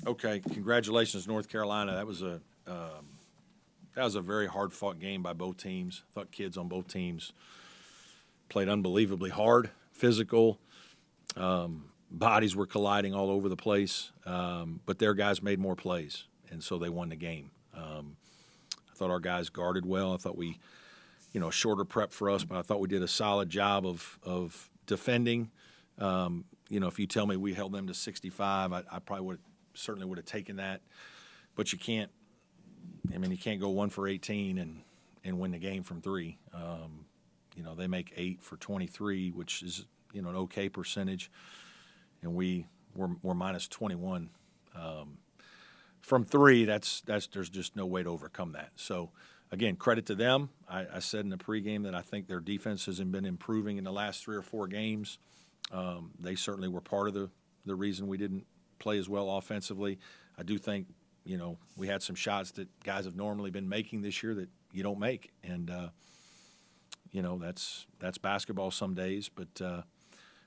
Okay, congratulations, North Carolina. That was a very hard-fought game by both teams. I thought kids on both teams played unbelievably hard, physical. Bodies were colliding all over the place, but their guys made more plays, and so they won the game. I thought our guys guarded well. I thought we, shorter prep for us, but I thought we did a solid job of defending. If you tell me we held them to 65, I probably certainly would have taken that. But you can't. I mean, you can't go 1 for 18 and win the game from three. They make 8 for 23, which is an okay percentage, and we're minus 21 from three. There's just no way to overcome that. So again, credit to them. I said in the pregame that I think their defense has been improving in the last 3 or 4 games. They certainly were part of the reason we didn't play as well offensively. I do think we had some shots that guys have normally been making this year that you don't make, and that's basketball some days. But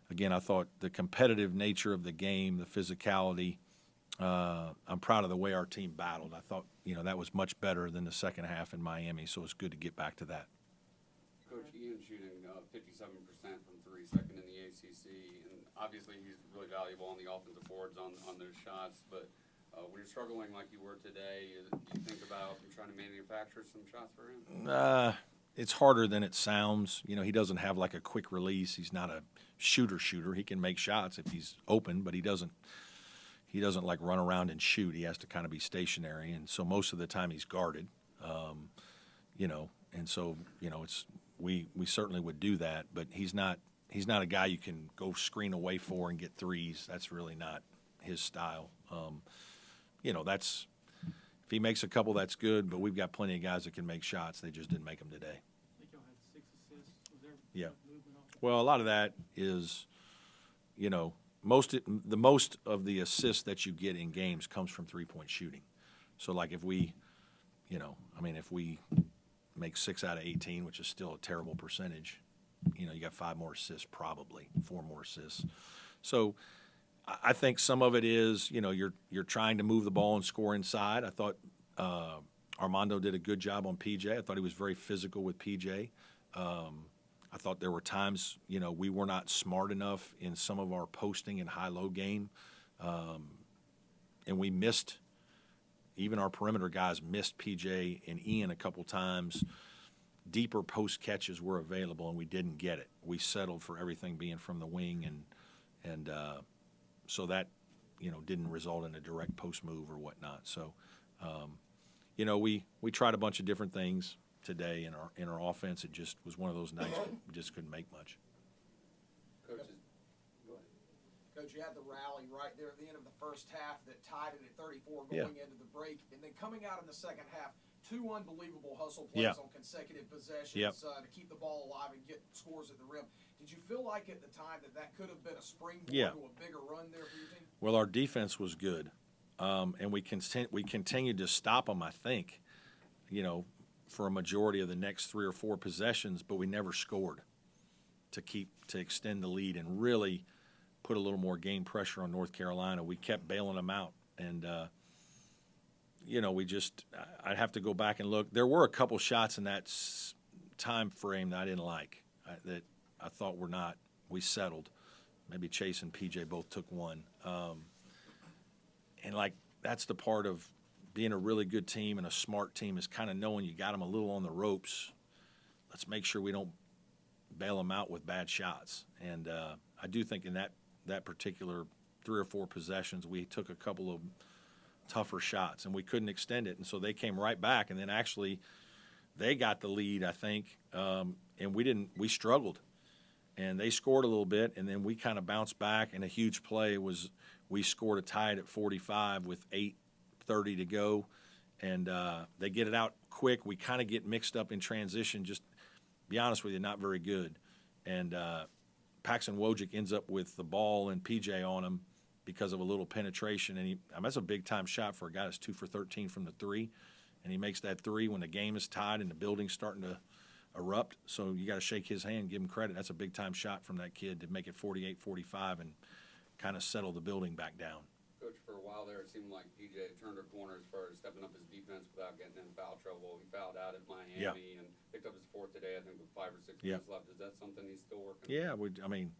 again, I thought the competitive nature of the game, the physicality. I'm proud of the way our team battled. I thought that was much better than the second half in Miami, so it's good to get back to that. Coach, Ian shooting 57% from three, second in the ACC, and obviously he's really valuable on the offensive boards on those shots. But when you're struggling like you were today, do you think about trying to manufacture some shots for him? It's harder than it sounds. He doesn't have like a quick release. He's not a shooter. He can make shots if he's open, but he doesn't like run around and shoot. He has to kind of be stationary, and so most of the time he's guarded. And so we certainly would do that, but he's not a guy you can go screen away for and get threes. That's really not his style. That's if he makes a couple, that's good. But we've got plenty of guys that can make shots. They just didn't make them today. I think y'all had 6 assists. Was there Yeah. movement off? Well, a lot of that is, the most of the assists that you get in games comes from 3-point shooting. So like if we make 6 out of 18, which is still a terrible percentage, you got 5 more assists, probably 4 more assists. So I think some of it is, you're trying to move the ball and score inside. I thought Armando did a good job on PJ. I thought he was very physical with PJ. I thought there were times, we were not smart enough in some of our posting and high-low game, and we missed. Even our perimeter guys missed PJ and Ian a couple times. Deeper post catches were available, and we didn't get it. We settled for everything being from the wing, and so that didn't result in a direct post move or whatnot. So we tried a bunch of different things today in our offense. It just was one of those nights we just couldn't make much. Coaches, go ahead. Coach, you had the rally right there at the end of the first half that tied it at 34 Yeah. going into the break, and then coming out in the second half, 2 unbelievable hustle plays Yeah. on consecutive possessions Yep. To keep the ball alive and get scores at the rim. Did you feel like at the time that could have been a springboard Yeah. to a bigger run there for your team? Well, our defense was good, and we continued to stop them, I think, for a majority of the next 3 or 4 possessions, but we never scored to extend the lead and really put a little more game pressure on North Carolina. We kept bailing them out, and I'd have to go back and look. There were a couple shots in that time frame that I didn't like, that I thought we settled. Maybe Chase and PJ both took one. And that's the part of being a really good team and a smart team, is kind of knowing you got them a little on the ropes. Let's make sure we don't bail them out with bad shots. And I do think in that particular 3 or 4 possessions, we took a couple of tougher shots, and we couldn't extend it. And so they came right back, and then actually they got the lead, I think, and we struggled. And they scored a little bit, and then we kind of bounced back, and a huge play was we scored a tie at 45 with 8:30 to go, and they get it out quick. We kind of get mixed up in transition, just be honest with you, not very good. And Paxton Wojcik ends up with the ball and PJ on him because of a little penetration, and that's a big-time shot for a guy that's 2 for 13 from the 3, and he makes that 3 when the game is tied and the building's starting to erupt. So you got to shake his hand, give him credit. That's a big-time shot from that kid to make it 48-45 and kind of settle the building back down. Coach, for a while there, it seemed like PJ turned a corner as far as stepping up his defense without getting in foul trouble. He fouled out at Miami and picked up his fourth today, I think, with 5 or 6 minutes left. Is that something he's still working on? Yeah, I mean,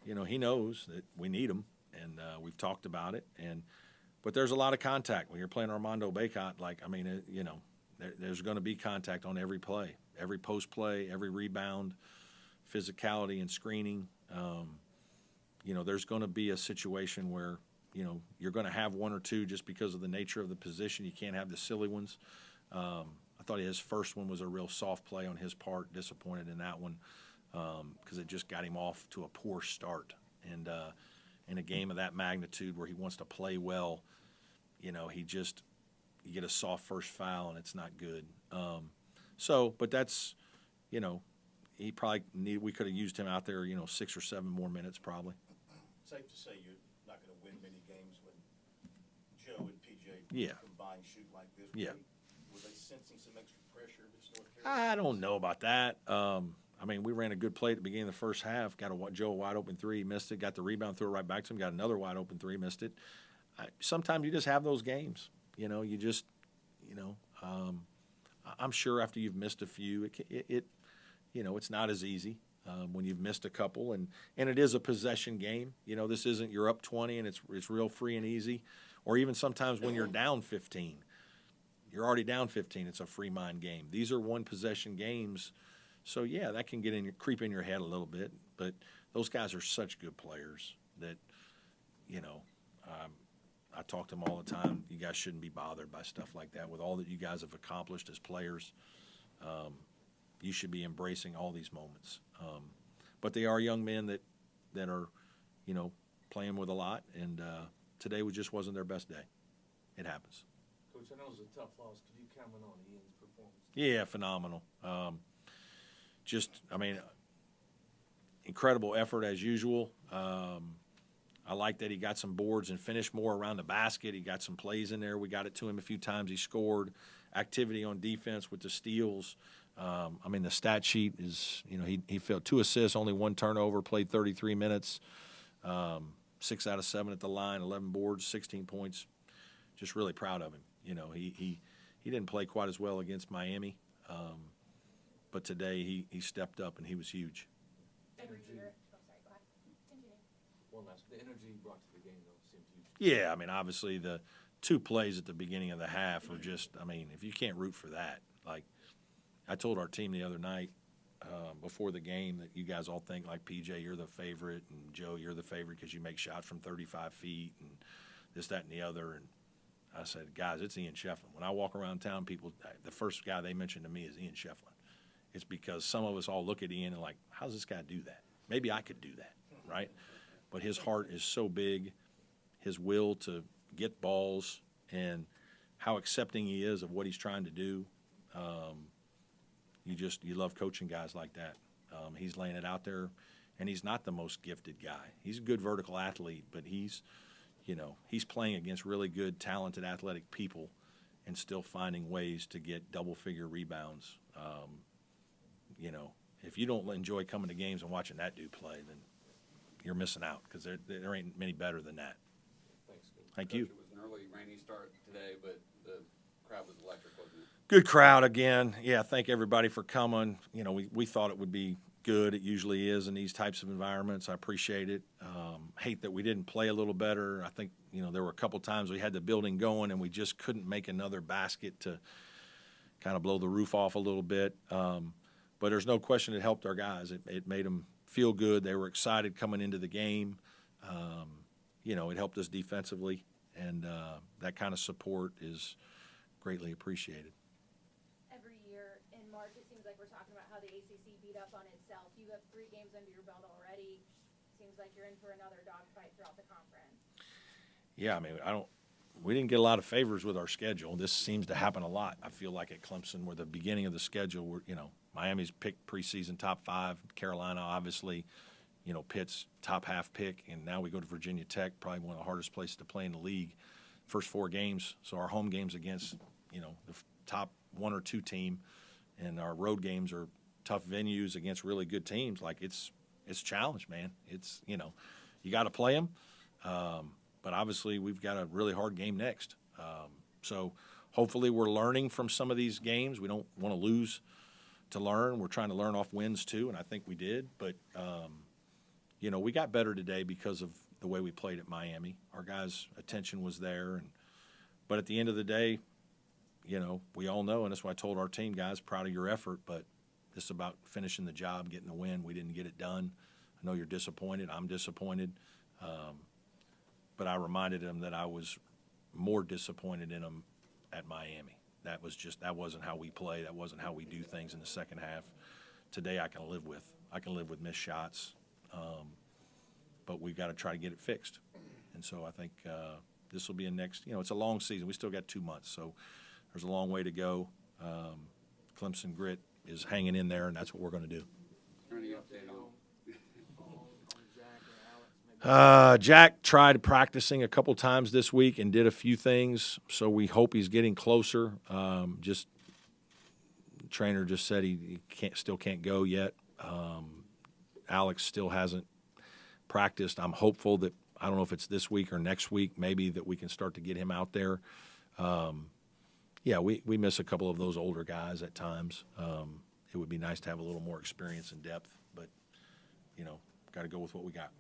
he knows that we need him, and we've talked about it. But there's a lot of contact when you're playing Armando Bacot. There's going to be contact on every play, every post play, every rebound, physicality and screening. There's going to be a situation where, you're going to have one or two just because of the nature of the position. You can't have the silly ones. I thought his first one was a real soft play on his part. Disappointed in that one because it just got him off to a poor start. And in a game of that magnitude where he wants to play well, you get a soft first foul and it's not good. But that's, he probably we could have used him out there, 6 or 7 more minutes probably. Safe to say you're not going to win many games when Joe and PJ combined shoot like this. Were they sensing some extra pressure against North Carolina? I don't know about that. We ran a good play at the beginning of the first half. Got Joe a wide open three, missed it. Got the rebound, threw it right back to him. Got another wide open three, missed it. Sometimes you just have those games. I'm sure after you've missed a few, it's not as easy. When you've missed a couple, and it is a possession game. This isn't you're up 20 and it's real free and easy, or even sometimes when you're down 15, you're already down 15. It's a free mind game. These are one possession games, so that can creep in your head a little bit. But those guys are such good players that I talk to them all the time. You guys shouldn't be bothered by stuff like that. With all that you guys have accomplished as players, you should be embracing all these moments. But they are young men that are, playing with a lot, and today just wasn't their best day. It happens. Coach, I know it was a tough loss. Could you comment on Ian's performance? Yeah, phenomenal. Incredible effort as usual. I like that he got some boards and finished more around the basket. He got some plays in there. We got it to him a few times. He scored. Activity on defense with the steals. The stat sheet is, he filled 2 assists, only 1 turnover, played 33 minutes, 6 out of 7 at the line, 11 boards, 16 points. Just really proud of him. He didn't play quite as well against Miami, but today he stepped up and he was huge. One last, the energy you brought to the game, though, seemed huge. Yeah, obviously the 2 plays at the beginning of the half are just, if you can't root for that, like I told our team the other night before the game that you guys all think like PJ, you're the favorite, and Joe, you're the favorite because you make shots from 35 feet and this, that, and the other. And I said, guys, it's Ian Shefflin. When I walk around town, people, the first guy they mention to me is Ian Shefflin. It's because some of us all look at Ian and like, how does this guy do that? Maybe I could do that, right? But his heart is so big, his will to get balls, and how accepting he is of what he's trying to do. You love coaching guys like that. He's laying it out there, and he's not the most gifted guy. He's a good vertical athlete, but he's playing against really good, talented, athletic people and still finding ways to get double-figure rebounds. If you don't enjoy coming to games and watching that dude play, then you're missing out because there ain't many better than that. Thanks, Coach. Thank you. It was an early rainy start today, but the crowd was electric, wasn't it? Good crowd again. Yeah, thank everybody for coming. We thought it would be good. It usually is in these types of environments. I appreciate it. Hate that we didn't play a little better. I think, there were a couple times we had the building going and we just couldn't make another basket to kind of blow the roof off a little bit. But there's no question it helped our guys. It made them feel good. They were excited coming into the game. It helped us defensively, and that kind of support is greatly appreciated. Every year in March, it seems like we're talking about how the ACC beat up on itself. You have 3 games under your belt already. Seems like you're in for another dogfight throughout the conference. Yeah, we didn't get a lot of favors with our schedule. This seems to happen a lot. I feel like at Clemson, where the beginning of the schedule, Miami's picked preseason top 5, Carolina obviously, Pitt's top half pick, and now we go to Virginia Tech, probably one of the hardest places to play in the league. First 4 games, so our home games against, the top 1 or 2 team, and our road games are tough venues against really good teams. Like it's a challenge, man. It's you got to play them. but obviously we've got a really hard game next. So hopefully we're learning from some of these games. We don't want to lose to learn. We're trying to learn off wins too, and I think we did. But, we got better today because of the way we played at Miami. Our guys' attention was there. But at the end of the day, we all know, and that's why I told our team, guys, proud of your effort, but this is about finishing the job, getting the win. We didn't get it done. I know you're disappointed. I'm disappointed. But I reminded them that I was more disappointed in them at Miami. That wasn't how we play. That wasn't how we do things in the second half. Today I can live with missed shots. But we've got to try to get it fixed. And so I think this will be it's a long season. We still got 2 months, so there's a long way to go. Clemson grit is hanging in there, and that's what we're going to do. Is there any update on? Jack or Alex, maybe? Jack tried practicing a couple times this week and did a few things, so we hope he's getting closer. The trainer just said he still can't go yet. Alex still hasn't practiced. I'm hopeful that, I don't know if it's this week or next week, maybe that we can start to get him out there. We miss a couple of those older guys at times. It would be nice to have a little more experience and depth, but, got to go with what we got.